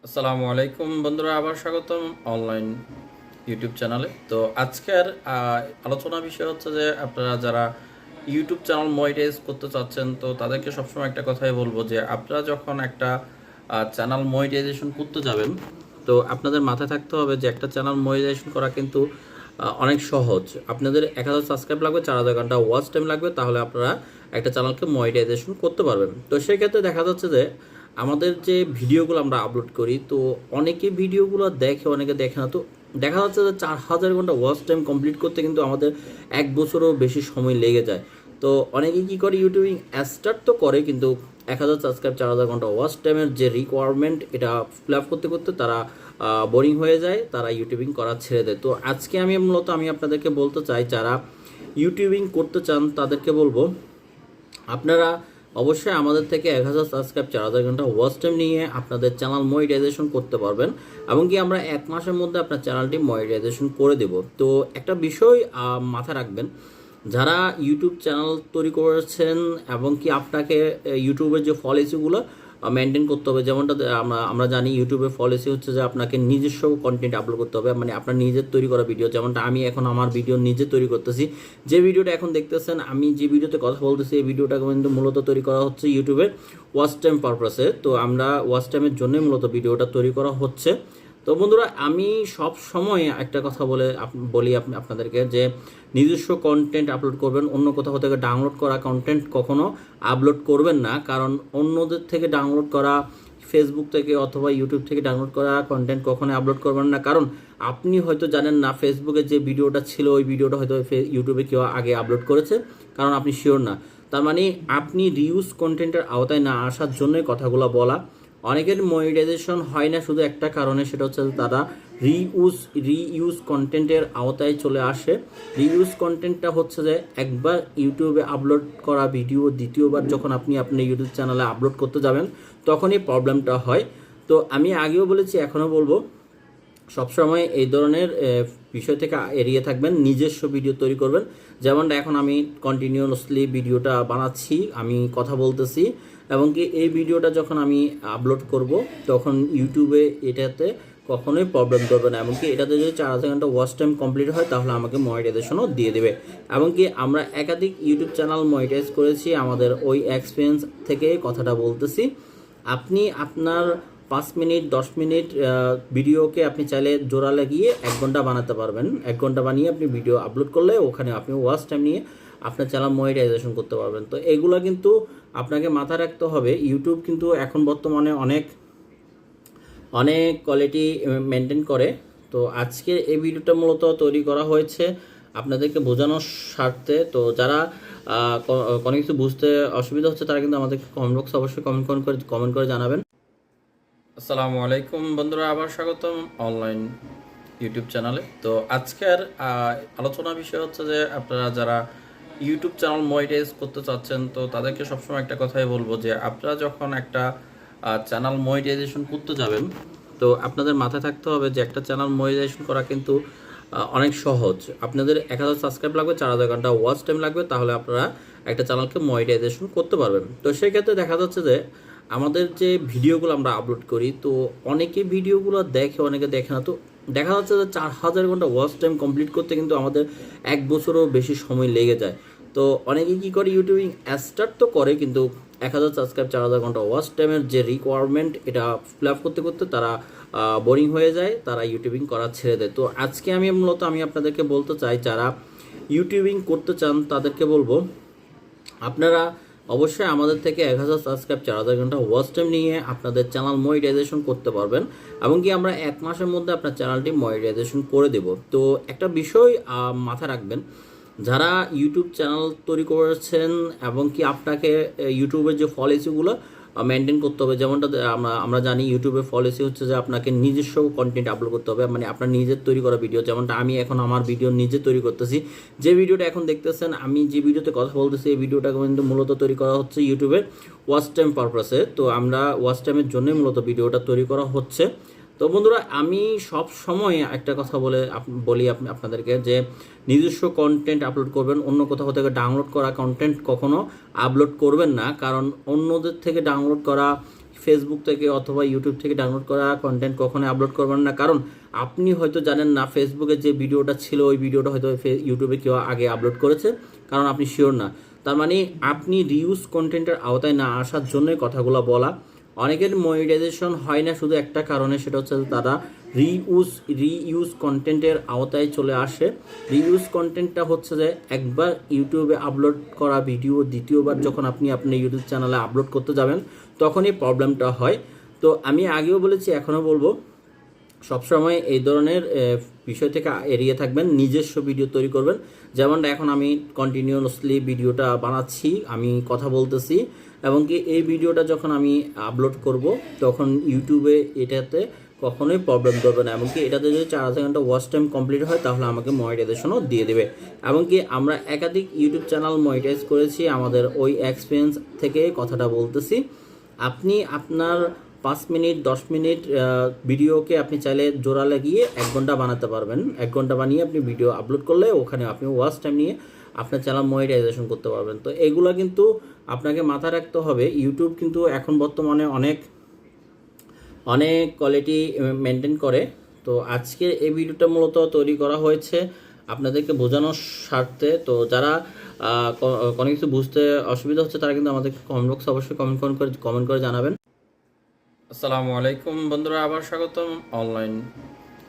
আসসালামু আলাইকুম বন্ধুরা, আবার স্বাগতম অনলাইন ইউটিউব চ্যানেলে। তো আজকের আলোচনা বিষয় হচ্ছে যে আপনারা যারা ইউটিউব চ্যানেল মনিটাইজ করতে চাচ্ছেন, তো তাদেরকে সবসময় একটা কথাই বলবো যে আপনারা যখন একটা চ্যানেল মনিটাইজেশন করতে যাবেন, তো আপনাদের মাথায় থাকতে হবে যে একটা চ্যানেল মনিটাইজেশন করা কিন্তু অনেক সহজ। আপনাদের 1000 সাবস্ক্রাইব লাগবে, 4000 ঘন্টা ওয়াচ টাইম লাগবে, তাহলে আপনারা একটা চ্যানেলকে মনিটাইজেশন করতে পারবেন। তো সেই ক্ষেত্রে দেখা যাচ্ছে যে আমাদের যে ভিডিওগুলো আমরা আপলোড করি, তো অনেকে ভিডিওগুলো দেখে, অনেকে দেখে না। তো দেখা যাচ্ছে যে 4000 ঘন্টা ওয়াচ টাইম কমপ্লিট করতে কিন্তু আমাদের 1 বছরও বেশি সময় লেগে যায়। তো অনেকে কী করে, ইউটিউবিং স্টার্ট তো করে, কিন্তু 1000 সাবস্ক্রাইব, 4000 ঘন্টা ওয়াচ টাইমের যে রিকোয়ারমেন্ট, এটা ফিল আপ করতে করতে তারা বোরিং হয়ে যায়, তারা ইউটিউবিং করা ছেড়ে দেয়। তো আজকে আমি আপনাদেরকে বলতে চাই, যারা ইউটিউবিং করতে চান তাদেরকে বলবো, আপনারা অবশ্যই আমাদের থেকে 1000 সাবস্ক্রাইব, 4000 ঘন্টা ওয়াচ টাইম নিয়ে আপনাদের চ্যানেল মনিটাইজেশন করতে পারবেন, এবং কি আমরা 1 মাসের মধ্যে আপনার চ্যানেলটি মনিটাইজেশন করে দেব। তো একটা বিষয় মাথায় রাখবেন, যারা ইউটিউব চ্যানেল তৈরি করেছেন এবং কি আপনাকে ইউটিউবের যে পলিসিগুলো মেনটেন করতে হবে, যেমনটা আমরা জানি ইউটিউবের পলিসি হচ্ছে যে আপনাকে নিজস্ব কন্টেন্ট আপলোড করতে হবে, মানে আপনার নিজের তৈরি করা ভিডিও। যেমনটা আমি এখন আমার ভিডিও নিজে তৈরি করতেছি, যে ভিডিওটা এখন দেখতেছেন, আমি যে ভিডিওতে কথা বলতেছি, এই ভিডিওটা কিন্তু মূলত তৈরি করা হচ্ছে ইউটিউবের ওয়াচ টাইম পারপাসে। তো আমরা ওয়াচ টাইমের জন্যই মূলত ভিডিওটা তৈরি করা হচ্ছে। তো বন্ধুরা, আমি সব সময় একটা কথা বলি আপনাদেরকে, যে নিজস্ব কন্টেন্ট আপলোড করবেন, অন্য কোথাও থেকে ডাউনলোড করা কন্টেন্ট কখনো আপলোড করবেন না। কারণ অন্যদের থেকে ডাউনলোড করা, ফেসবুক থেকে অথবা ইউটিউব থেকে ডাউনলোড করা কন্টেন্ট কখনোই আপলোড করবেন না। কারণ আপনি হয়তো জানেন না ফেসবুকে যে ভিডিওটা ছিল, ওই ভিডিওটা হয়তো ইউটিউবে কেউ আগে আপলোড করেছে, কারণ আপনি শিওর না। তার মানে আপনি রিউজ কন্টেন্টের আওতায় না আসার জন্যই কথাগুলো বলা। অনেকের মনিটাইজেশন হয় না শুধু একটা কারণে, সেটা হচ্ছে তারা রিইউজ কন্টেন্টের আওতায় চলে আসে। রিইউজ কন্টেন্টটা হচ্ছে যে একবার ইউটিউবে আপলোড করা ভিডিও দ্বিতীয়বার যখন আপনি আপনার ইউটিউব চ্যানেলে আপলোড করতে যাবেন, তখনই প্রবলেমটা হয়। তো আমি আগেও বলেছি, এখনও বলবো, সবসময় এই ধরনের বিষয় থেকে এড়িয়ে থাকবেন, নিজস্ব ভিডিও তৈরি করবেন। যেমনটা এখন আমি কন্টিনিউয়াসলি ভিডিওটা বানাচ্ছি, আমি কথা বলতেছি, এবং কি এই ভিডিওটা যখন আমি আপলোড করব, তখন ইউটিউবে এটাতে কখনোই প্রবলেম করবে না। এমনকি এটাতে যদি 4000 ঘন্টা ওয়াচ টাইম কমপ্লিট হয়, তাহলে আমাকে মনিটাইজেশনও দিয়ে দেবে। এমনকি আমরা একাধিক ইউটিউব চ্যানেল মনিটাইজ করেছি, আমাদের ওই এক্সপিরিয়েন্স থেকে কথাটা বলতেছি। আপনি আপনার 5 মিনিট 10 মিনিট ভিডিওকে আপনি চাইলে জোড়া লাগিয়ে 1 ঘন্টা বানাতে পারবেন। 1 ঘন্টা বানিয়ে আপনি ভিডিও আপলোড করলে ওখানে আপনি ওয়াচ টাইম নিয়ে আপনার চ্যানেল মনিটাইজেশন করতে পারবেন। তো এগুলো কিন্তু আপনাকে মাথায় রাখতে হবে। ইউটিউব কিন্তু এখন বর্তমানে অনেক অনেক কোয়ালিটি মেনটেন করে। তো আজকে এই ভিডিওটা মূলত তৈরি করা হয়েছে আপনাদেরকে বোঝানোর স্বার্থে। তো যারা কোনো কিছু বুঝতে অসুবিধা হচ্ছে, তারা কিন্তু আমাদেরকে কমেন্ট বক্সে অবশ্যই কমেন্ট করে জানাবেন। আসসালামু আলাইকুম বন্ধুরা, আবার স্বাগতম অনলাইন ইউটিউব চ্যানেলে। তো আজকের আলোচনা বিষয় হচ্ছে যে আপনারা যারা ইউটিউব চ্যানেল মনিটাইজ করতে চাচ্ছেন, তো তাদেরকে সবসময় একটা কথাই বলবো যে আপনারা যখন একটা চ্যানেল মনিটাইজেশন করতে যাবেন, তো আপনাদের মাথায় থাকতে হবে যে একটা চ্যানেল মনিটাইজেশন করা কিন্তু অনেক সহজ। আপনাদের 1000 সাবস্ক্রাইব লাগবে, 4000 ঘন্টা ওয়াচ টাইম লাগবে, তাহলে আপনারা একটা চ্যানেলকে মনিটাইজেশন করতে পারবেন। তো সেই ক্ষেত্রে দেখা যাচ্ছে যে আমাদের যে ভিডিওগুলো আমরা আপলোড করি, তো অনেকে ভিডিওগুলো দেখে, অনেকে দেখে না। তো দেখা যাচ্ছে যে 4000 ঘন্টা ওয়াচ টাইম কমপ্লিট করতে কিন্তু আমাদের 1 বছরও বেশি সময় লেগে যায়। তো অনেকে কী করে, ইউটিউবিং স্টার্ট তো করে, কিন্তু 1000 সাবস্ক্রাইব, 4000 ঘন্টা ওয়াচ টাইমের যে রিকোয়ারমেন্ট, এটা ফিল আপ করতে করতে তারা বোরিং হয়ে যায়, তারা ইউটিউবিং করা ছেড়ে দেয়। তো আজকে আমি আপনাদেরকে বলতে চাই, যারা ইউটিউবিং করতে চান তাদেরকে বলবো, আপনারা অবশ্যই আমাদের থেকে 1000 সাবস্ক্রাইব, 4000 ঘন্টা ওয়াচ টাইম নিয়ে আপনাদের চ্যানেল মনিটাইজেশন করতে পারবেন, এবং কি আমরা 1 মাসের মধ্যে আপনার চ্যানেলটি মনিটাইজেশন করে দেব। তো একটা বিষয় মাথায় রাখবেন, যারা ইউটিউব চ্যানেল তৈরি করেছেন এবং কি আপনাকে ইউটিউবের যে পলিসিগুলো মেনটেন করতে হবে, যেমনটা আমরা জানি ইউটিউবের পলিসি হচ্ছে যে আপনাকে নিজস্ব কন্টেন্ট আপলোড করতে হবে, মানে আপনার নিজের তৈরি করা ভিডিও। যেমনটা আমি এখন আমার ভিডিও নিজে তৈরি করতেছি, যে ভিডিওটা এখন দেখতেছেন, আমি যে ভিডিওতে কথা বলতেছি, এই ভিডিওটা কিন্তু মূলত তৈরি করা হচ্ছে ইউটিউবের ওয়াচ টাইম পারপাসে। তো আমরা ওয়াচ টাইমের জন্যই মূলত ভিডিওটা তৈরি করা হচ্ছে। তো বন্ধুরা, আমি সব সময় একটা কথা বলি আপনাদেরকে, যে নিজস্ব কন্টেন্ট আপলোড করবেন, অন্য কোথাও থেকে ডাউনলোড করা কন্টেন্ট কখনো আপলোড করবেন না। কারণ অন্যদের থেকে ডাউনলোড করা, ফেসবুক থেকে অথবা ইউটিউব থেকে ডাউনলোড করা কন্টেন্ট কখনোই আপলোড করবেন না, কারণ আপনি হয়তো জানেন না ফেসবুকে যে ভিডিওটা ছিল ওই ভিডিওটা হয়তো ইউটিউবে কেউ আগে আপলোড করেছে, কারণ আপনি শিওর না। তার মানে আপনি রিউজ কন্টেন্টের আওতায় না আসার জন্যই কথাগুলো বলা। অনেকের মনিটাইজেশন হয় না শুধু একটা কারণে, সেটা হচ্ছে তারা রিইউজ কন্টেন্টের আওতায় চলে আসে। রিইউজ কন্টেন্টটা হচ্ছে যে একবার ইউটিউবে আপলোড করা ভিডিও দ্বিতীয়বার যখন আপনি আপনার ইউটিউব চ্যানেলে আপলোড করতে যাবেন তখনই প্রবলেমটা হয়। তো আমি আগেও বলেছি, এখনও বলবো, সবসময় এই ধরনের বিষয় থেকে এড়িয়ে থাকবেন, নিজস্ব ভিডিও তৈরি করবেন। যেমনটা এখন আমি কন্টিনিউয়াসলি ভিডিওটা বানাচ্ছি, আমি কথা বলতেছি, এবং কি এই ভিডিওটা যখন আমি আপলোড করব তখন ইউটিউবে এটাতে কখনোই প্রবলেম করবে না। এমনকি এটাতে যদি 4,000 ঘন্টা ওয়াচ টাইম কমপ্লিট হয় তাহলে আমাকে মনিটাইজেশনও দিয়ে দেবে। এমনকি আমরা একাধিক ইউটিউব চ্যানেল মনিটাইজ করেছি, আমাদের ওই এক্সপিরিয়েন্স থেকে কথাটা বলতেছি। আপনি আপনার 5 মিনিট 10 মিনিট ভিডিওকে আপনি চাইলে জোড়া লাগিয়ে 1 ঘন্টা বানাতে পারবেন। 1 ঘন্টা বানিয়ে আপনি ভিডিও আপলোড করলে ওখানে আপনি ওয়াচ টাইম নিয়ে আপনার চ্যানেল মনিটাইজেশন করতে পারবেন। তো এগুলো কিন্তু আপনাকে মাথায় রাখতে হবে। ইউটিউব কিন্তু এখন বর্তমানে অনেক কোয়ালিটি মেনটেন করে। তো আজকের এই ভিডিওটা মূলত তৈরি করা হয়েছে আপনাদেরকে বোঝানোর স্বার্থে। তো যারা কোনো কিছু বুঝতে অসুবিধা হচ্ছে তারা কিন্তু আমাদেরকে কমেন্ট বক্সে অবশ্যই কমেন্ট করে জানাবেন। আসসালামু আলাইকুম বন্ধুরা, আবার স্বাগতম অনলাইন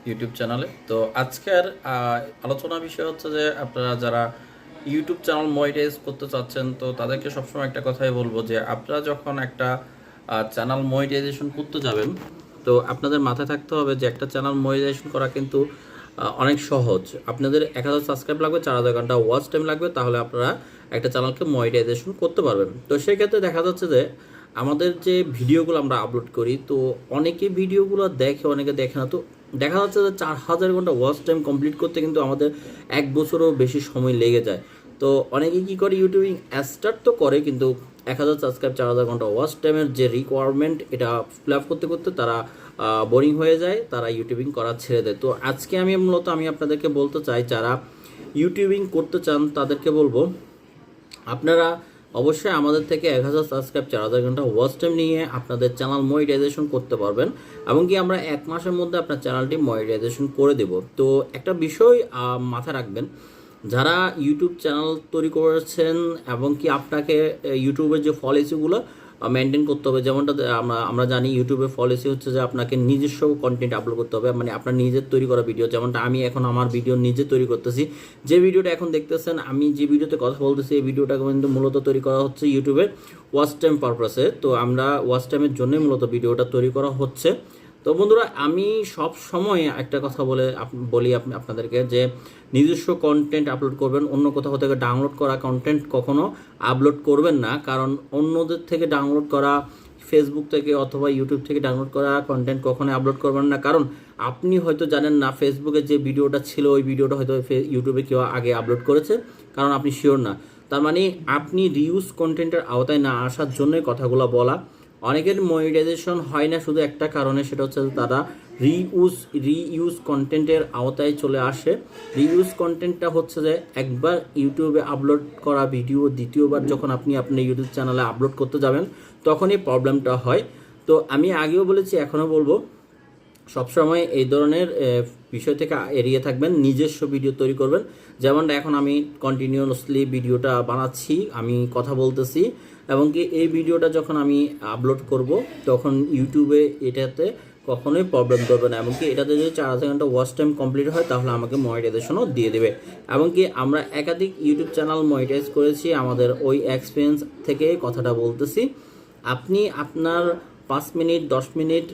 ইউটিউব চ্যানেলে। তো আজকের আলোচনা বিষয় হচ্ছে যে আপনারা যারা ইউটিউব চ্যানেল মনিটাইজ করতে চাচ্ছেন তো তাদেরকে সবসময় একটা কথাই বলবো যে আপনারা যখন একটা চ্যানেল মনিটাইজেশন করতে যাবেন তো আপনাদের মাথায় থাকতে হবে যে একটা চ্যানেল মনিটাইজেশন করা কিন্তু অনেক সহজ। আপনাদের 1000 সাবস্ক্রাইব লাগবে, 4000 ঘন্টা ওয়াচ টাইম লাগবে, তাহলে আপনারা একটা চ্যানেলকে মনিটাইজেশন করতে পারবেন। তো সেই ক্ষেত্রে দেখা যাচ্ছে যে আমাদের যে ভিডিওগুলো আমরা আপলোড করি তো অনেকে ভিডিওগুলো দেখে, অনেকে দেখে না। তো দেখা যাচ্ছে যে 4000 ঘন্টা ওয়াচ টাইম কমপ্লিট করতে কিন্তু আমাদের 1 বছরও বেশি সময় লেগে যায়। তো অনেকে কী করে, ইউটিউবিং স্টার্ট তো করে কিন্তু 1000 সাবস্ক্রাইব 4000 ঘন্টা ওয়াচ টাইমের যে রিকোয়ারমেন্ট এটা ফিল আপ করতে করতে তারা বোরিং হয়ে যায়, তারা ইউটিউবিং করা ছেড়ে দেয়। তো আজকে আমি আপনাদেরকে বলতে চাই, যারা ইউটিউবিং করতে চান তাদেরকে বলবো আপনারা অবশ্যই আমাদের থেকে 1000 সাবস্ক্রাইব 4000 ঘন্টা ওয়াচ টাইম নিয়ে আপনাদের চ্যানেল মনিটাইজেশন করতে পারবেন, এবং কি আমরা 1 মাসের মধ্যে আপনার চ্যানেলটি মনিটাইজেশন করে দেব। তো একটা বিষয় মাথায় রাখবেন, যারা ইউটিউব চ্যানেল তৈরি করেছেন এবং কি আপনাকে ইউটিউবের যে পলিসিগুলো মেনটেন করতে হবে, যেমনটা আমরা জানি ইউটিউবের পলিসি হচ্ছে যে আপনাকে নিজস্ব কন্টেন্ট আপলোড করতে হবে, মানে আপনার নিজের তৈরি করা ভিডিও। যেমনটা আমি এখন আমার ভিডিও নিজে তৈরি করতেছি, যে ভিডিওটা এখন দেখতেছেন, আমি যে ভিডিওতে কথা বলতেছি এই ভিডিওটা কিন্তু মূলত তৈরি করা হচ্ছে ইউটিউবের ওয়াচ টাইম পারপাসে। তো আমরা ওয়াচ টাইমের জন্যই মূলত ভিডিওটা তৈরি করা হচ্ছে। তো বন্ধুরা, আমি সব সময় একটা কথা বলি আপনাদেরকে যে নিজস্ব কন্টেন্ট আপলোড করবেন, অন্য কোথাও থেকে ডাউনলোড করা কন্টেন্ট কখনো আপলোড করবেন না, কারণ অন্যদের থেকে ডাউনলোড করা, ফেসবুক থেকে অথবা ইউটিউব থেকে ডাউনলোড করা কন্টেন্ট কখনো আপলোড করবেন না, কারণ আপনি হয়তো জানেন না ফেসবুকে যে ভিডিওটা ছিল ওই ভিডিওটা হয়তো ইউটিউবে কেউ আগে আপলোড করেছে, কারণ আপনি শিওর না। তার মানে আপনি রিউজ কন্টেন্টের আওতায় না আসার জন্যই কথাগুলো বলা। অনেকের মনিটাইজেশন হয় না শুধু একটা কারণে, সেটা হচ্ছে তারা রিইউজ কন্টেন্টের আওতায় চলে আসে। রিইউজ কন্টেন্টটা হচ্ছে যে একবার ইউটিউবে আপলোড করা ভিডিও দ্বিতীয়বার যখন আপনি আপনার ইউটিউব চ্যানেলে আপলোড করতে যাবেন তখনই প্রবলেমটা হয়। তো আমি আগেও বলেছি, এখনও বলবো, সবসময় এই ধরনের বিষয় থেকে এড়িয়ে থাকবেন, নিজস্ব ভিডিও তৈরি করবেন। যেমনটা এখন আমি কন্টিনিউয়াসলি ভিডিওটা বানাচ্ছি, আমি কথা বলতেছি, এবং কি এই ভিডিওটা যখন আমি আপলোড করব তখন ইউটিউবে এটাতে কখনোই প্রবলেম করবে না। এমনকি এটাতে যদি 4000 ঘন্টা ওয়াচ টাইম কমপ্লিট হয় তাহলে আমাকে মনিটাইজেশনও দিয়ে দেবে। এমনকি আমরা একাধিক ইউটিউব চ্যানেল মনিটাইজ করেছি, আমাদের ওই এক্সপিরিয়েন্স থেকে কথাটা বলতেছি। আপনি আপনার 5 মিনিট 10 মিনিট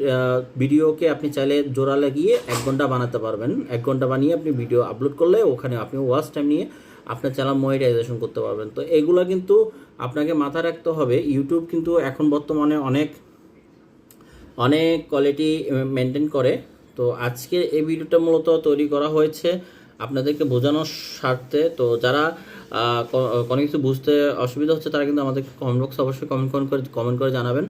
ভিডিওকে আপনি চাইলে জোড়া লাগিয়ে 1 ঘন্টা বানাতে পারবেন। 1 ঘন্টা বানিয়ে আপনি ভিডিও আপলোড করলে ওখানে আপনি ওয়াচ টাইম নিয়ে আপনার চ্যানেল মনিটাইজেশন করতে পারবেন। তো এগুলো কিন্তু আপনাকে মাথায় রাখতে হবে। ইউটিউব কিন্তু এখন বর্তমানে অনেক কোয়ালিটি মেনটেন করে। তো আজকের এই ভিডিওটা মূলত তৈরি করা হয়েছে আপনাদেরকে বোঝানোর স্বার্থে। তো যারা কোনো কিছু বুঝতে অসুবিধা হচ্ছে তারা কিন্তু আমাদেরকে কমেন্ট বক্সে অবশ্যই কমেন্ট করে জানাবেন।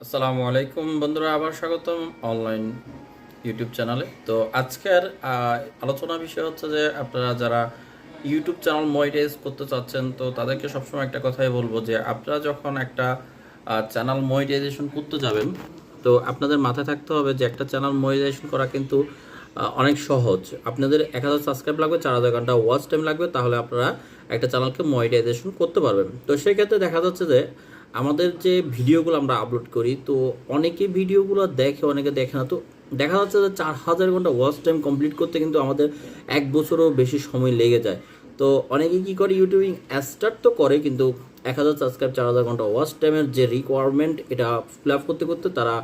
আসসালামু আলাইকুম বন্ধুরা, আবার স্বাগতম অনলাইন ইউটিউব চ্যানেলে। তো আজকের আলোচনা বিষয় হচ্ছে যে আপনারা যারা ইউটিউব চ্যানেল মনিটাইজ করতে চাচ্ছেন তো তাদেরকে সবসময় একটা কথাই বলবো যে আপনারা যখন একটা চ্যানেল মনিটাইজেশন করতে যাবেন, তো আপনাদের মাথায় থাকতে হবে যে একটা চ্যানেল মনিটাইজেশন করা কিন্তু অনেক সহজ। আপনাদের 1000 সাবস্ক্রাইব লাগবে, 4000 ঘন্টা ওয়াচ টাইম লাগবে, তাহলে আপনারা একটা চ্যানেলকে মনিটাইজেশন করতে পারবেন। তো সেই ক্ষেত্রে দেখা যাচ্ছে যে আমাদের যে ভিডিওগুলো আমরা আপলোড করি, তো অনেকে ভিডিওগুলো দেখে, অনেকে দেখে না। তো দেখা যাচ্ছে যে 4000 ঘন্টা ওয়াচ টাইম কমপ্লিট করতে কিন্তু আমাদের 1 বছরও বেশি সময় লেগে যায়। তো অনেকে কী করে, ইউটিউবিং স্টার্ট তো করে, কিন্তু 1000 সাবস্ক্রাইব, 4000 ঘন্টা ওয়াচ টাইমের যে রিকোয়ারমেন্ট, এটা ফিল আপ করতে করতে তারা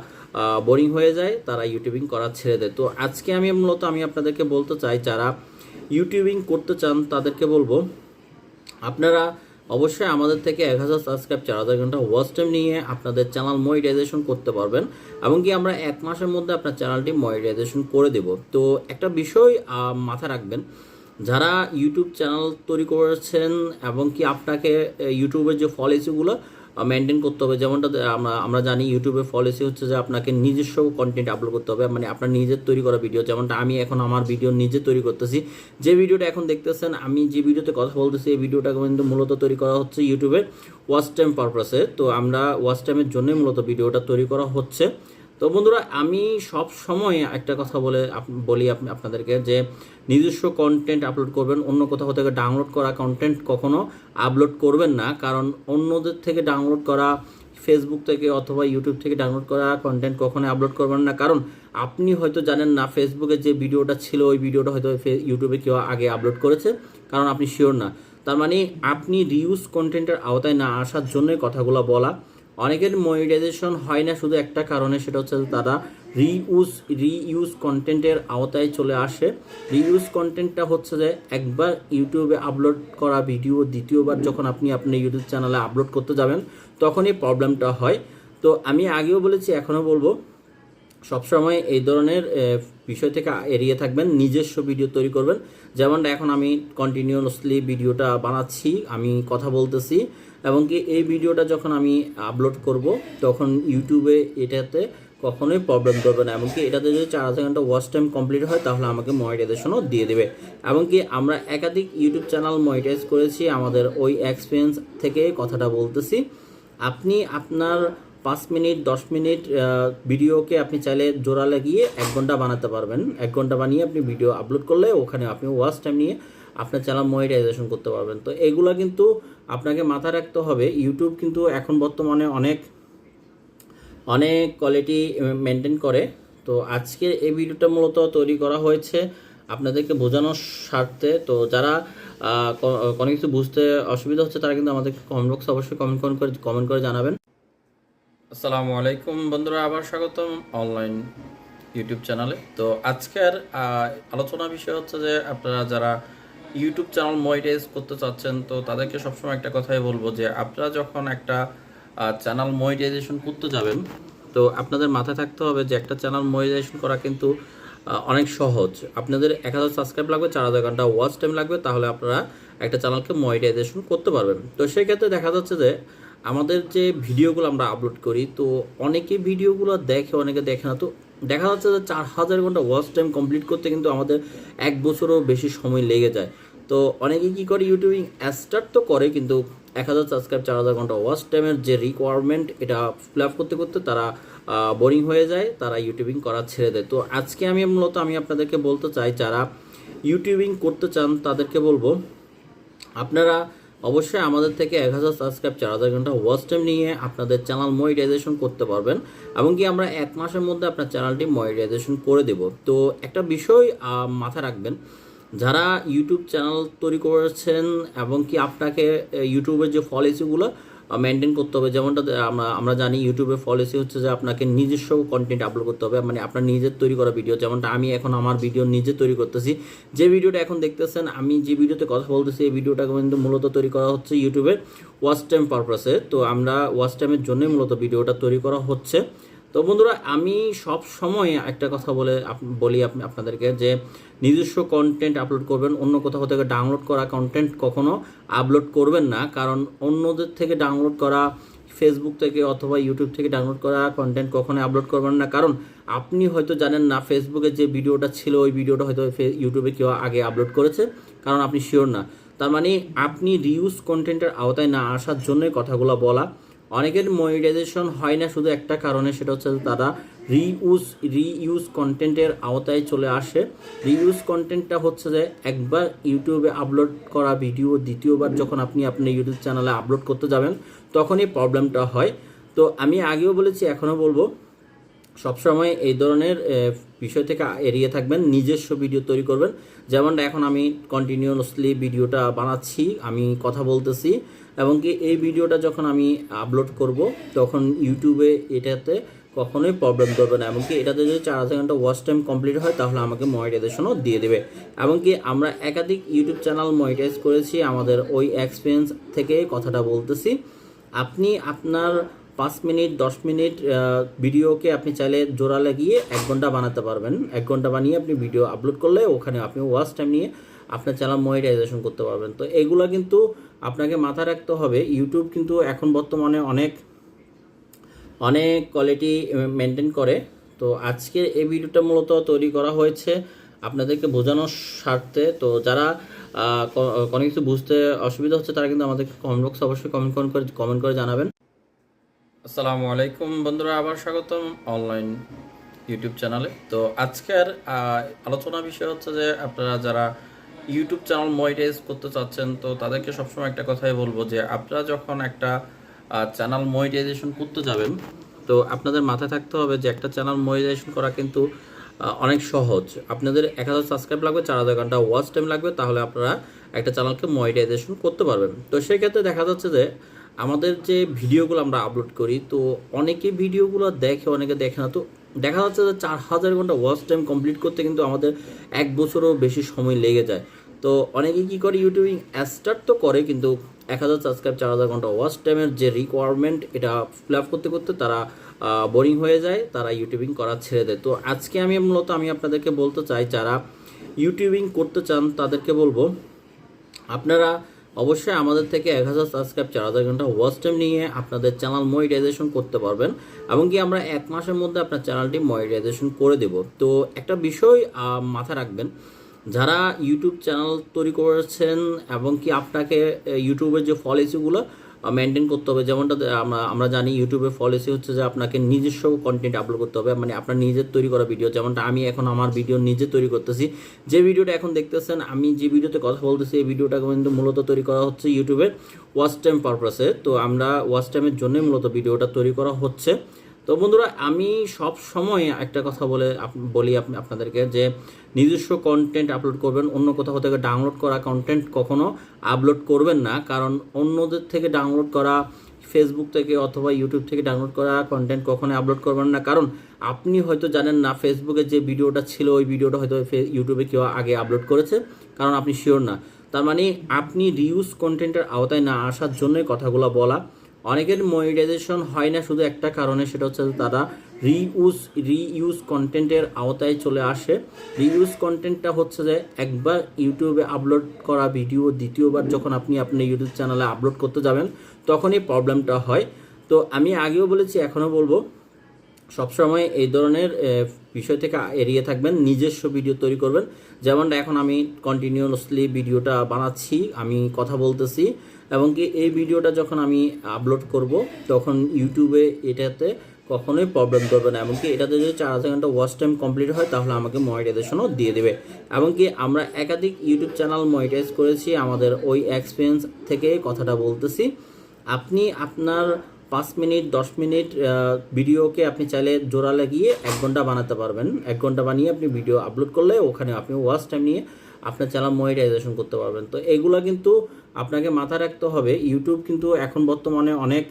বোরিং হয়ে যায়, তারা ইউটিউবিং করা ছেড়ে দেয়। তো আজকে আমি মূলত আপনাদেরকে বলতে চাই, যারা ইউটিউবিং করতে চান তাদেরকে বলবো, আপনারা অবশ্যই আমাদের থেকে 1000 সাবস্ক্রাইব, 4000 ঘন্টা ওয়াচ টাইম নিয়ে আপনাদের চ্যানেল মনিটাইজেশন করতে পারবেন, এবং কি আমরা 1 মাসের মধ্যে আপনার চ্যানেলটি মনিটাইজেশন করে দেব। তো একটা বিষয় মাথায় রাখবেন, যারা ইউটিউব চ্যানেল তৈরি করেছেন এবং কি আপনাকে ইউটিউবের যে পলিসিগুলো মেনটেন করতে হবে, যেমনটা আমরা জানি ইউটিউবের পলিসি হচ্ছে যে আপনাকে নিজস্ব কন্টেন্ট আপলোড করতে হবে, মানে আপনার নিজের তৈরি করা ভিডিও। যেমনটা আমি এখন আমার ভিডিও নিজে তৈরি করতেছি, যে ভিডিওটা এখন দেখতেছেন, আমি যে ভিডিওতে কথা বলতেছি, এই ভিডিওটা কিন্তু মূলত তৈরি করা হচ্ছে ইউটিউবের ওয়াচ টাইম পারপাসে। তো আমরা ওয়াচ টাইমের জন্যই মূলত ভিডিওটা তৈরি করা হচ্ছে। তো বন্ধুরা, আমি সব সময় একটা কথা বলি আপনাদেরকে, যে নিজস্ব কন্টেন্ট আপলোড করবেন, অন্য কোথাও থেকে ডাউনলোড করা কন্টেন্ট কখনো আপলোড করবেন না। কারণ অন্যদের থেকে ডাউনলোড করা, ফেসবুক থেকে অথবা ইউটিউব থেকে ডাউনলোড করা কন্টেন্ট কখনো আপলোড করবেন না। কারণ আপনি হয়তো জানেন না ফেসবুকে যে ভিডিওটা ছিল, ওই ভিডিওটা হয়তো ইউটিউবে কেউ আগে আপলোড করেছে, কারণ আপনি শিওর না। তার মানে আপনি রিউজ কন্টেন্টের আওতায় না আসার জন্যই কথাগুলো বলা। অনেকের মনিটাইজেশন হয় না শুধু একটা কারণে, সেটা হচ্ছে তারা রিইউজ কন্টেন্টের আওতায় চলে আসে। রিইউজ কন্টেন্টটা হচ্ছে যে একবার ইউটিউবে আপলোড করা ভিডিও দ্বিতীয়বার যখন আপনি আপনার ইউটিউব চ্যানেলে আপলোড করতে যাবেন, তখনই প্রবলেমটা হয়। তো আমি আগেও বলেছি, এখনও বলবো, সবসময় এই ধরনের বিষয় থেকে এড়িয়ে থাকবেন, নিজস্ব ভিডিও তৈরি করবেন। যেমনটা এখন আমি কন্টিনিউয়াসলি ভিডিওটা বানাচ্ছি, আমি কথা বলতেছি, এবং কি এই ভিডিওটা যখন আমি আপলোড করব, তখন ইউটিউবে এটাতে কখনোই প্রবলেম করবে না। এমনকি এটাতে যদি 4000 ঘন্টা ওয়াচ টাইম কমপ্লিট হয়, তাহলে আমাকে মনিটাইজেশনও দিয়ে দেবে। এমনকি আমরা একাধিক ইউটিউব চ্যানেল মনিটাইজ করেছি, আমাদের ওই এক্সপিরিয়েন্স থেকে কথাটা বলতেছি। আপনি আপনার 5 মিনিট 10 মিনিট ভিডিওকে আপনি চাইলে জোড়া লাগিয়ে 1 ঘন্টা বানাতে পারবেন। 1 ঘন্টা বানিয়ে আপনি ভিডিও আপলোড করলে ওখানে আপনি ওয়াচ টাইম নিয়ে আপনার চ্যানেল মনিটাইজেশন করতে পারবেন। তো এগুলো কিন্তু আপনাকে মাথায় রাখতে হবে। ইউটিউব কিন্তু এখন বর্তমানে অনেক কোয়ালিটি মেনটেন করে। তো আজকের এই ভিডিওটা মূলত তৈরি করা হয়েছে আপনাদেরকে বোঝানোর স্বার্থে। তো যারা কোনো কিছু বুঝতে অসুবিধা হচ্ছে, তারা কিন্তু আমাদেরকে কমেন্ট বক্সে অবশ্যই কমেন্ট করে জানাবেন। আসসালামু আলাইকুম বন্ধুরা, আবার স্বাগতম অনলাইন ইউটিউব চ্যানেলে। তো আজকের আলোচনা বিষয় হচ্ছে যে আপনারা যারা ইউটিউব চ্যানেল মনিটাইজ করতে চাচ্ছেন, তো তাদেরকে সবসময় একটা কথাই বলবো, যে আপনারা যখন একটা চ্যানেল মনিটাইজেশন করতে যাবেন, তো আপনাদের মাথায় থাকতে হবে যে একটা চ্যানেল মনিটাইজেশন করা কিন্তু অনেক সহজ। আপনাদের 1000 সাবস্ক্রাইব লাগবে, 4000 ঘন্টা ওয়াচ টাইম লাগবে, তাহলে আপনারা একটা চ্যানেলকে মনিটাইজেশন করতে পারবেন। তো সেই ক্ষেত্রে দেখা যাচ্ছে যে আমাদের যে ভিডিওগুলো আমরা আপলোড করি, তো অনেকে ভিডিওগুলো দেখে, অনেকে দেখে না। তো দেখা যাচ্ছে যে 4000 ঘন্টা ওয়াচ টাইম কমপ্লিট করতে কিন্তু আমাদের 1 বছরও বেশি সময় লেগে যায়। তো অনেকে কী করে, ইউটিউবিং স্টার্ট তো করে, কিন্তু 1000 সাবস্ক্রাইব, 4000 ঘন্টা ওয়াচ টাইমের যে রিকোয়ারমেন্ট, এটা ফিল আপ করতে করতে তারা বোরিং হয়ে যায়, তারা ইউটিউবিং করা ছেড়ে দেয়। তো আজকে আমি মূলত আপনাদেরকে বলতে চাই, যারা ইউটিউবিং করতে চান তাদেরকে বলবো, আপনারা অবশ্যই আমাদের থেকে 1000 সাবস্ক্রাইব, 4000 ঘন্টা ওয়াচ টাইম নিয়ে আপনাদের চ্যানেল মনিটাইজেশন করতে পারবেন, এবং কি আমরা 1 মাসের মধ্যে আপনার চ্যানেলটি মনিটাইজেশন করে দেব। তো একটা বিষয় মাথায় রাখবেন, যারা ইউটিউব চ্যানেল তৈরি করেছেন এবং কি আপনাকে ইউটিউবের যে পলিসিগুলো মেনটেন করতে হবে, যেমনটা আমরা জানি ইউটিউবের পলিসি হচ্ছে যে আপনাকে নিজস্ব কন্টেন্ট আপলোড করতে হবে, মানে আপনার নিজের তৈরি করা ভিডিও। যেমনটা আমি এখন আমার ভিডিও নিজে তৈরি করতেছি, যে ভিডিওটা এখন দেখতেছেন, আমি যে ভিডিওতে কথা বলতেছি, এই ভিডিওটা কিন্তু মূলত তৈরি করা হচ্ছে ইউটিউবের ওয়াচ টাইম পারপাসে। তো আমরা ওয়াচ টাইমের জন্যই মূলত ভিডিওটা তৈরি করা হচ্ছে। তো বন্ধুরা, আমি সব সময় একটা কথা বলি আপনাদেরকে, যে নিজস্ব কন্টেন্ট আপলোড করবেন, অন্য কোথাও থেকে ডাউনলোড করা কন্টেন্ট কখনো আপলোড করবেন না। কারণ অন্যদের থেকে ডাউনলোড করা, ফেসবুক থেকে অথবা ইউটিউব থেকে ডাউনলোড করা কন্টেন্ট কখনোই আপলোড করবেন না। কারণ আপনি হয়তো জানেন না ফেসবুকে যে ভিডিওটা ছিল, ওই ভিডিওটা হয়তো ইউটিউবে কেউ আগে আপলোড করেছে, কারণ আপনি শিওর না। তার মানে আপনি রিউজ কন্টেন্টের আওতায় না আসার জন্যই কথাগুলো বলা। অনেকের মনিটাইজেশন হয় না শুধু একটা কারণে, সেটা হচ্ছে তারা রিইউজ কন্টেন্টের আওতায় চলে আসে। রিইউজ কন্টেন্টটা হচ্ছে যে একবার ইউটিউবে আপলোড করা ভিডিও দ্বিতীয়বার যখন আপনি আপনার ইউটিউব চ্যানেলে আপলোড করতে যাবেন তখনই প্রবলেমটা হয়। তো আমি আগেও বলেছি, এখনও বলবো, সবসময় এই ধরনের বিষয় থেকে এড়িয়ে থাকবেন, নিজস্ব ভিডিও তৈরি করবেন। যেমনটা এখন আমি কন্টিনিউয়াসলি ভিডিওটা বানাচ্ছি, আমি কথা বলতেছি, এবং কি এই ভিডিওটা যখন আমি আপলোড করব তখন ইউটিউবে এটাতে কখনোই প্রবলেম করবে না। এমনকি এটাতে যদি 4000 ঘন্টা ওয়াচ টাইম কমপ্লিট হয় তাহলে আমাকে মনিটাইজেশনও দিয়ে দেবে। এমনকি আমরা একাধিক ইউটিউব চ্যানেল মনিটাইজ করেছি, আমাদের ওই এক্সপিরিয়েন্স থেকে কথাটা বলতেছি। আপনি আপনার 5 মিনিট 10 মিনিট ভিডিওকে আপনি চাইলে জোড়া লাগিয়ে 1 ঘন্টা বানাতে পারবেন। 1 ঘন্টা বানিয়ে আপনি ভিডিও আপলোড করলে ওখানে আপনি ওয়াচ টাইম নিয়ে আপনার চ্যানেল মনিটাইজেশন করতে পারবেন। তো এগুলো কিন্তু আপনাকে মাথায় রাখতে হবে। ইউটিউব কিন্তু এখন বর্তমানে অনেক কোয়ালিটি মেনটেন করে। তো আজকের এই ভিডিওটা মূলত তৈরি করা হয়েছে আপনাদেরকে বোঝানোর স্বার্থে। তো যারা কোনো কিছু বুঝতে অসুবিধা হচ্ছে তারা কিন্তু আমাদেরকে কমেন্ট বক্সে অবশ্যই কমেন্ট করে জানাবেন। আসসালামু আলাইকুম বন্ধুরা, আবার স্বাগতম অনলাইন ইউটিউব চ্যানেলে। তো আজকের আলোচনা বিষয় হচ্ছে যে আপনারা যারা ইউটিউব চ্যানেল মনিটাইজ করতে চাচ্ছেন তো তাদেরকে সবসময় একটা কথাই বলবো যে আপনারা যখন একটা চ্যানেল মনিটাইজেশন করতে যাবেন তো আপনাদের মাথায় থাকতে হবে যে একটা চ্যানেল মনিটাইজেশন করা কিন্তু অনেক সহজ। আপনাদের 1000 সাবস্ক্রাইব লাগবে, 4000 ঘন্টা ওয়াচ টাইম লাগবে, তাহলে আপনারা একটা চ্যানেলকে মনিটাইজেশন করতে পারবেন। তো সেই ক্ষেত্রে দেখা যাচ্ছে যে আমাদের যে ভিডিওগুলো আমরা আপলোড করি তো অনেকে ভিডিওগুলো দেখে, অনেকে দেখে না। তো দেখা যাচ্ছে যে 4000 ঘন্টা ওয়াচ টাইম কমপ্লিট করতে কিন্তু আমাদের 1 বছরও বেশি সময় লেগে যায়। তো অনেকে কী করে, ইউটিউবিং স্টার্ট তো করে কিন্তু 1000 সাবস্ক্রাইব 4000 ঘন্টা ওয়াচ টাইমের যে রিকোয়ারমেন্ট এটা ফিল আপ করতে করতে তারা বোরিং হয়ে যায়, তারা ইউটিউবিং করা ছেড়ে দেয়। তো আজকে আমি আপনাদেরকে বলতে চাই, যারা ইউটিউবিং করতে চান তাদেরকে বলবো আপনারা অবশ্যই আমাদের থেকে 1000 সাবস্ক্রাইব 4000 ঘন্টা ওয়াচ টাইম নিয়ে আপনাদের চ্যানেল মনিটাইজেশন করতে পারবেন, এবং কি আমরা 1 মাসের মধ্যে আপনার চ্যানেলটি মনিটাইজেশন করে দেব। তো একটা বিষয় মাথায় রাখবেন, যারা ইউটিউব চ্যানেল তৈরি করেছেন এবং কি আপনাকে ইউটিউবের যে পলিসিগুলো মেনটেন করতে হবে, যেমনটা আমরা জানি ইউটিউবের পলিসি হচ্ছে যে আপনাকে নিজস্ব কন্টেন্ট আপলোড করতে হবে, মানে আপনার নিজের তৈরি করা ভিডিও। যেমনটা আমি এখন আমার ভিডিও নিজে তৈরি করতেছি, যে ভিডিওটা এখন দেখতেছেন, আমি যে ভিডিওতে কথা বলতেছি এই ভিডিওটা কিন্তু মূলত তৈরি করা হচ্ছে ইউটিউবের ওয়াচ টাইম পারপাসে। তো আমরা ওয়াচ টাইমের জন্যই মূলত ভিডিওটা তৈরি করা হচ্ছে। তো বন্ধুরা, আমি সব সময় একটা কথা বলি আপনাদেরকে যে নিজস্ব কন্টেন্ট আপলোড করবেন, অন্য কোথাও থেকে ডাউনলোড করা কন্টেন্ট কখনো আপলোড করবেন না। কারণ অন্যদের থেকে ডাউনলোড করা, ফেসবুক থেকে অথবা ইউটিউব থেকে ডাউনলোড করা কন্টেন্ট কখনো আপলোড করবেন না। কারণ আপনি হয়তো জানেন না ফেসবুকে যে ভিডিওটা ছিল ওই ভিডিওটা হয়তো ইউটিউবে কেউ আগে আপলোড করেছে, কারণ আপনি শিওর না। তার মানে আপনি রিউজ কন্টেন্টের আওতায় না আসার জন্যই কথাগুলো বলা। অনেকের মনিটাইজেশন হয় না শুধু একটা কারণে, সেটা হচ্ছে তারা রিইউজ কন্টেন্টের আওতায় চলে আসে। রিইউজ কন্টেন্টটা হচ্ছে যে একবার ইউটিউবে আপলোড করা ভিডিও দ্বিতীয়বার যখন আপনি আপনার ইউটিউব চ্যানেলে আপলোড করতে যাবেন তখনই প্রবলেমটা হয়। তো আমি আগেও বলেছি, এখনও বলবো, সবসময় এই ধরনের বিষয় থেকে এড়িয়ে থাকবেন, নিজস্ব ভিডিও তৈরি করবেন। যেমনটা এখন আমি কন্টিনিউয়াসলি ভিডিওটা বানাচ্ছি, আমি কথা বলতেছি, এবং কি এই ভিডিওটা যখন আমি আপলোড করব তখন ইউটিউবে এটাতে কখনোই প্রবলেম করবে না। এমনকি এটাতে যদি 4000 ঘন্টা ওয়াচ টাইম কমপ্লিট হয় তাহলে আমাকে মনিটাইজেশনও দিয়ে দেবে। এমনকি আমরা একাধিক ইউটিউব চ্যানেল মনিটাইজ করেছি, আমাদের ওই এক্সপিরিয়েন্স থেকে কথাটা বলতেছি। আপনি আপনার 5 মিনিট 10 মিনিট ভিডিওকে আপনি চাইলে জোড়া লাগিয়ে 1 ঘন্টা বানাতে পারবেন। 1 ঘন্টা বানিয়ে আপনি ভিডিও আপলোড করলে ওখানে আপনি ওয়াচ টাইম নিয়ে আপনার চ্যানেল মনিটাইজেশন করতে পারবেন। তো এগুলো কিন্তু আপনাকে মাথায় রাখতে হবে। ইউটিউব কিন্তু এখন বর্তমানে অনেক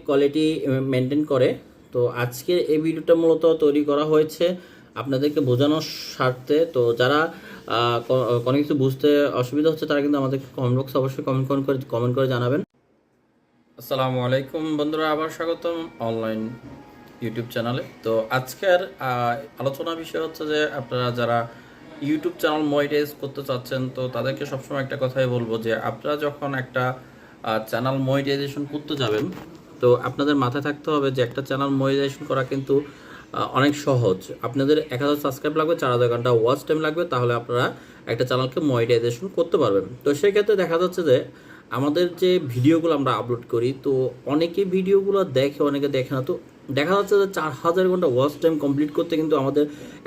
কোয়ালিটি মেনটেন করে। তো আজকের এই ভিডিওটা মূলত তৈরি করা হয়েছে আপনাদেরকে বোঝানোর স্বার্থে। তো যারা কোনো কিছু বুঝতে অসুবিধা হচ্ছে তারা কিন্তু আমাদেরকে কমেন্ট বক্সে অবশ্যই কমেন্ট করে জানাবেন। আসসালামু আলাইকুম বন্ধুরা, আবার স্বাগতম অনলাইন ইউটিউব চ্যানেলে। তো আজকের আলোচনা বিষয় হচ্ছে যে আপনারা যারা ইউটিউব চ্যানেল মনিটাইজ করতে চাচ্ছেন তো তাদেরকে সবসময় একটা কথাই বলবো যে আপনারা যখন একটা চ্যানেল মনিটাইজেশন করতে যাবেন তো আপনাদের মাথায় থাকতে হবে যে একটা চ্যানেল মনিটাইজেশন করা কিন্তু অনেক সহজ। আপনাদের 1000 সাবস্ক্রাইব লাগবে, 4000 ঘন্টা ওয়াচ টাইম লাগবে, তাহলে আপনারা একটা চ্যানেলকে মনিটাইজেশন করতে পারবেন। তো সেই ক্ষেত্রে দেখা যাচ্ছে যে আমাদের যে ভিডিওগুলো আমরা আপলোড করি, তো অনেকে ভিডিওগুলো দেখে, অনেকে দেখে না। তো দেখা যাচ্ছে যে 4000 ঘন্টা ওয়াচ টাইম কমপ্লিট করতে কিন্তু আমাদের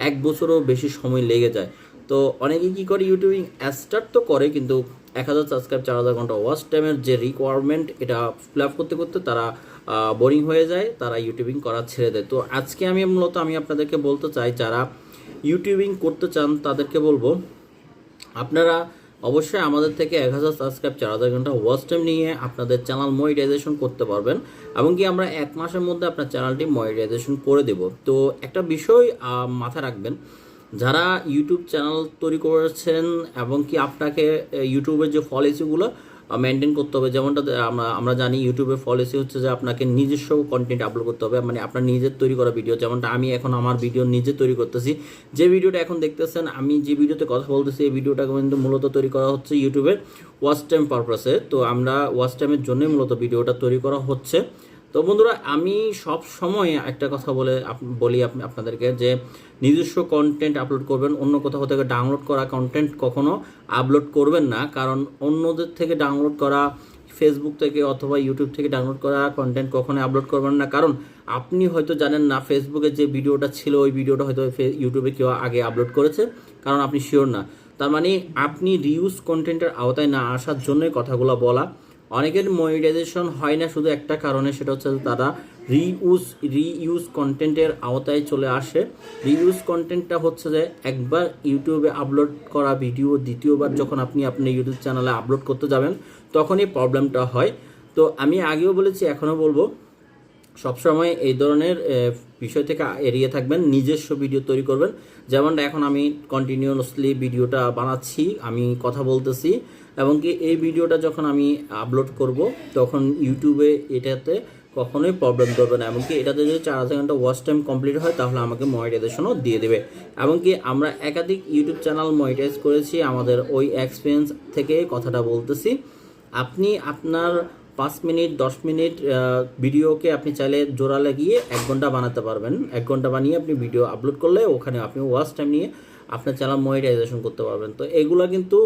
1 বছরও বেশি সময় লেগে যায়। তো অনেকে কী করে, ইউটিউবিং স্টার্ট তো করে, কিন্তু 1000 সাবস্ক্রাইব, 4000 ঘন্টা ওয়াচ টাইমের যে রিকোয়ারমেন্ট, এটা ফিল আপ করতে করতে তারা বোরিং হয়ে যায়, তারা ইউটিউবিং করা ছেড়ে দেয়। তো আজকে আমি আপনাদেরকে বলতে চাই, যারা ইউটিউবিং করতে চান তাদেরকে বলবো, আপনারা অবশ্যই আমাদের থেকে 1000 সাবস্ক্রাইব, 4000 ঘন্টা ওয়াচ টাইম নিয়ে আপনাদের চ্যানেল মনিটাইজেশন করতে পারবেন, এবং কি আমরা 1 মাসের মধ্যে আপনার চ্যানেলটি মনিটাইজেশন করে দেব। তো একটা বিষয় মাথায় রাখবেন, যারা ইউটিউব চ্যানেল তৈরি করেছেন এবং কি আপনাকে ইউটিউবের যে পলিসিগুলো মেনটেন করতে হবে, যেমনটা আমরা জানি ইউটিউবের পলিসি হচ্ছে যে আপনাকে নিজস্ব কন্টেন্ট আপলোড করতে হবে, মানে আপনার নিজের তৈরি করা ভিডিও। যেমনটা আমি এখন আমার ভিডিও নিজে তৈরি করতেছি, যে ভিডিওটা এখন দেখতেছেন, আমি যে ভিডিওতে কথা বলতেছি, এই ভিডিওটা কিন্তু মূলত তৈরি করা হচ্ছে ইউটিউবের ওয়াচ টাইম পারপাসে। তো আমরা ওয়াচ টাইমের জন্যই মূলত ভিডিওটা তৈরি করা হচ্ছে। তো বন্ধুরা, আমি সব সময় একটা কথা বলি আপনাদেরকে, যে নিজস্ব কন্টেন্ট আপলোড করবেন, অন্য কোথাও থেকে ডাউনলোড করা কন্টেন্ট কখনো আপলোড করবেন না। কারণ অন্যদের থেকে ডাউনলোড করা, ফেসবুক থেকে অথবা ইউটিউব থেকে ডাউনলোড করা কন্টেন্ট কখনোই আপলোড করবেন না। কারণ আপনি হয়তো জানেন না ফেসবুকে যে ভিডিওটা ছিল, ওই ভিডিওটা হয়তো ইউটিউবে কেউ আগে আপলোড করেছে, কারণ আপনি শিওর না। তার মানে আপনি রিউজ কন্টেন্টের আওতায় না আসার জন্যই কথাগুলো বলা। অনেকের মনিটাইজেশন হয় না শুধু একটা কারণে, সেটা হচ্ছে তারা রিইউজ কন্টেন্টের আওতায় চলে আসে। রিইউজ কন্টেন্টটা হচ্ছে যে একবার ইউটিউবে আপলোড করা ভিডিও দ্বিতীয়বার যখন আপনি আপনার ইউটিউব চ্যানেলে আপলোড করতে যাবেন, তখনই প্রবলেমটা হয়। তো আমি আগেও বলেছি, এখনও বলবো, সবসময় এই ধরনের বিষয় থেকে এড়িয়ে থাকবেন, নিজস্ব ভিডিও তৈরি করবেন। যেমনটা এখন আমি কন্টিনিউয়াসলি ভিডিওটা বানাচ্ছি, আমি কথা বলতেছি, এবং কি এই ভিডিওটা যখন আমি আপলোড করব, তখন ইউটিউবে এটাতে কখনোই প্রবলেম করবে না। এমনকি এটাতে যদি 4000 ঘন্টা ওয়াচ টাইম কমপ্লিট হয়, তাহলে আমাকে মনিটাইজেশনও দিয়ে দেবে। এমনকি আমরা একাধিক ইউটিউব চ্যানেল মনিটাইজ করেছি, আমাদের ওই এক্সপিরিয়েন্স থেকে কথাটা বলতেছি। আপনি আপনার 5 মিনিট 10 মিনিট ভিডিওকে আপনি চাইলে জোড়া লাগিয়ে 1 ঘন্টা বানাতে পারবেন। 1 ঘন্টা বানিয়ে আপনি ভিডিও আপলোড করলে ওখানে আপনি ওয়াচ টাইম নিয়ে আপনার চ্যানেল মনিটাইজেশন করতে পারবেন। তো এগুলো কিন্তু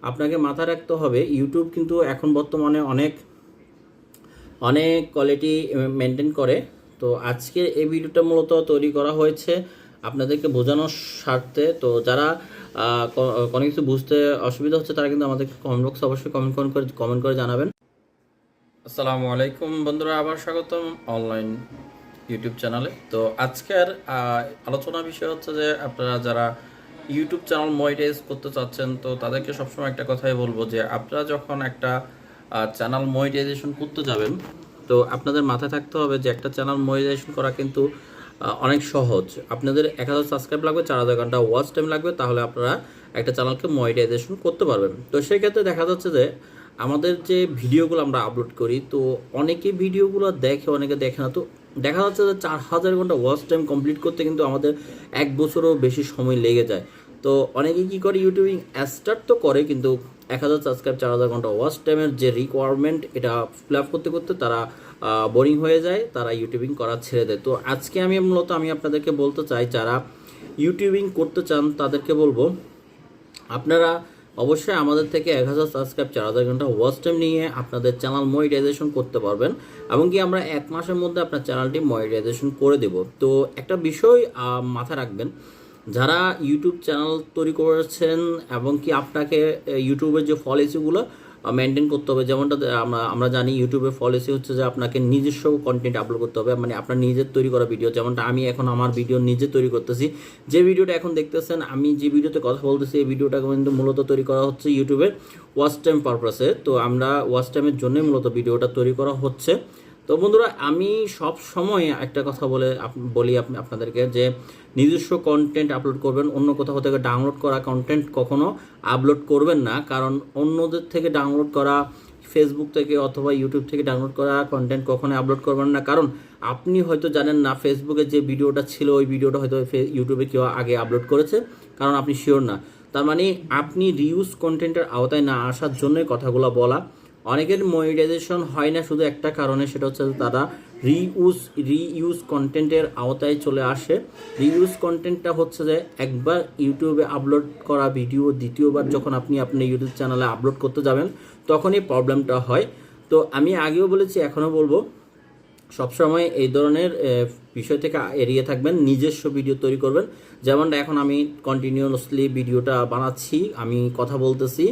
আপনাকে মাথায় রাখতে হবে। ইউটিউব কিন্তু এখন বর্তমানে অনেক কোয়ালিটি মেনটেন করে। তো আজকের এই ভিডিওটা মূলত তৈরি করা হয়েছে আপনাদেরকে বোঝানোর স্বার্থে। তো যারা কোনো কিছু বুঝতে অসুবিধা হচ্ছে, তারা কিন্তু আমাদেরকে কমেন্ট বক্সে অবশ্যই কমেন্ট করে জানাবেন। আসসালামু আলাইকুম বন্ধুরা, আবার স্বাগতম অনলাইন ইউটিউব চ্যানেলে। তো আজকের আলোচনা বিষয় হচ্ছে যে আপনারা যারা ইউটিউব চ্যানেল মনিটাইজ করতে চাচ্ছেন, তো তাদেরকে সবসময় একটা কথাই বলবো, যে আপনারা যখন একটা চ্যানেল মনিটাইজেশন করতে যাবেন, তো আপনাদের মাথায় থাকতে হবে যে একটা চ্যানেল মনিটাইজেশন করা কিন্তু অনেক সহজ। আপনাদের 1000 সাবস্ক্রাইব লাগবে, 4000 ঘন্টা ওয়াচ টাইম লাগবে, তাহলে আপনারা একটা চ্যানেলকে মনিটাইজেশন করতে পারবেন। তো সেই ক্ষেত্রে দেখা যাচ্ছে যে আমাদের যে ভিডিওগুলো আমরা আপলোড করি, তো অনেকে ভিডিওগুলো দেখে, অনেকে দেখে না। তো দেখা যাচ্ছে যে 4000 ঘন্টা ওয়াচ টাইম কমপ্লিট করতে কিন্তু আমাদের 1 বছরও বেশি সময় লেগে যায়। তো অনেকে কী করে, ইউটিউবিং স্টার্ট তো করে, কিন্তু 1000 সাবস্ক্রাইব, 4000 ঘন্টা ওয়াচ টাইমের যে রিকোয়ারমেন্ট, এটা ফিল আপ করতে করতে তারা বোরিং হয়ে যায়, তারা ইউটিউবিং করা ছেড়ে দেয়। তো আজকে আমি আপনাদেরকে বলতে চাই, যারা ইউটিউবিং করতে চান তাদেরকে বলবো, আপনারা অবশ্যই আমাদের থেকে 1000 সাবস্ক্রাইব, 4000 ঘন্টা ওয়াচ টাইম নিয়ে আপনাদের চ্যানেল মনিটাইজেশন করতে পারবেন, এবং কি আমরা 1 মাসের মধ্যে আপনার চ্যানেলটি মনিটাইজেশন করে দেব। তো একটা বিষয় মাথায় রাখবেন, যারা ইউটিউব চ্যানেল তৈরি করেছেন এবং কি আপনাকে ইউটিউবের যে পলিসিগুলো মেনটেন করতে হবে, যেমনটা আমরা জানি ইউটিউবের পলিসি হচ্ছে যে আপনাকে নিজস্ব কন্টেন্ট আপলোড করতে হবে, মানে আপনার নিজের তৈরি করা ভিডিও। যেমনটা আমি এখন আমার ভিডিও নিজে তৈরি করতেছি, যে ভিডিওটা এখন দেখতেছেন, আমি যে ভিডিওতে কথা বলতেছি, এই ভিডিওটা কিন্তু মূলত তৈরি করা হচ্ছে ইউটিউবের ওয়াচ টাইম পারপাসে। তো আমরা ওয়াচ টাইমের জন্যই মূলত ভিডিওটা তৈরি করা হচ্ছে। তো বন্ধুরা, আমি সব সময় একটা কথা বলি আপনাদেরকে, যে নিজস্ব কন্টেন্ট আপলোড করবেন, অন্য কোথাও থেকে ডাউনলোড করা কন্টেন্ট কখনো আপলোড করবেন না। কারণ অন্যদের থেকে ডাউনলোড করা, ফেসবুক থেকে অথবা ইউটিউব থেকে ডাউনলোড করা কন্টেন্ট কখনোই আপলোড করবেন না। কারণ আপনি হয়তো জানেন না ফেসবুকে যে ভিডিওটা ছিল, ওই ভিডিওটা হয়তো ইউটিউবে কেউ আগে আপলোড করেছে, কারণ আপনি শিওর না। তার মানে আপনি রিউজ কন্টেন্টের আওতায় না আসার জন্যই কথাগুলো বলা। অনেকের মনিটাইজেশন হয় না শুধু একটা কারণে, সেটা হচ্ছে তারা রিইউজ কন্টেন্টের আওতায় চলে আসে। রিইউজ কন্টেন্টটা হচ্ছে যে একবার ইউটিউবে আপলোড করা ভিডিও দ্বিতীয়বার যখন আপনি আপনার ইউটিউব চ্যানেলে আপলোড করতে যাবেন, তখনই প্রবলেমটা হয়। তো আমি আগেও বলেছি, এখনও বলবো, সবসময় এই ধরনের বিষয় থেকে এড়িয়ে থাকবেন, নিজস্ব ভিডিও তৈরি করবেন। যেমনটা এখন আমি কন্টিনিউয়াসলি ভিডিওটা বানাচ্ছি, আমি কথা বলতেছি,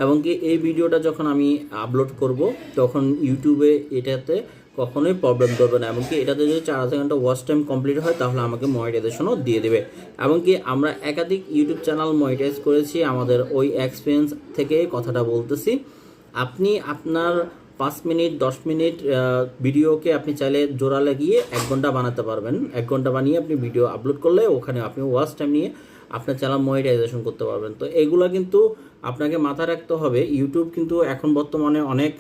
এবং কি এই ভিডিওটা যখন আমি আপলোড করব তখন ইউটিউবে এটাতে কখনোই প্রবলেম করবে না। এমনকি এটাতে যদি 4,000 ঘন্টা ওয়াচ টাইম কমপ্লিট হয় তাহলে আমাকে মনিটাইজেশনও দিয়ে দেবে। এমনকি আমরা একাধিক ইউটিউব চ্যানেল মনিটাইজ করেছি, আমাদের ওই এক্সপিরিয়েন্স থেকে কথাটা বলতেছি। আপনি আপনার 5 মিনিট 10 মিনিট ভিডিওকে আপনি চাইলে জোড়া লাগিয়ে 1 ঘন্টা বানাতে পারবেন। 1 ঘন্টা বানিয়ে আপনি ভিডিও আপলোড করলে ওখানে আপনি ওয়াচ টাইম নিয়ে আপনার চ্যানেল মনিটাইজেশন করতে পারবেন। তো এগুলো কিন্তু আপনাকে মাথায় রাখতে হবে। ইউটিউব কিন্তু এখন বর্তমানে অনেক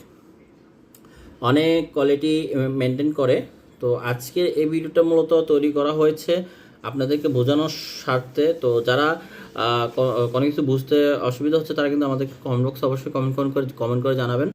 কোয়ালিটি মেনটেন করে। তো আজকের এই ভিডিওটা মূলত তৈরি করা হয়েছে আপনাদেরকে বোঝানোর স্বার্থে। তো যারা কোনো কিছু বুঝতে অসুবিধা হচ্ছে তারা কিন্তু আমাদেরকে কমেন্ট বক্সে অবশ্যই কমেন্ট করে জানাবেন।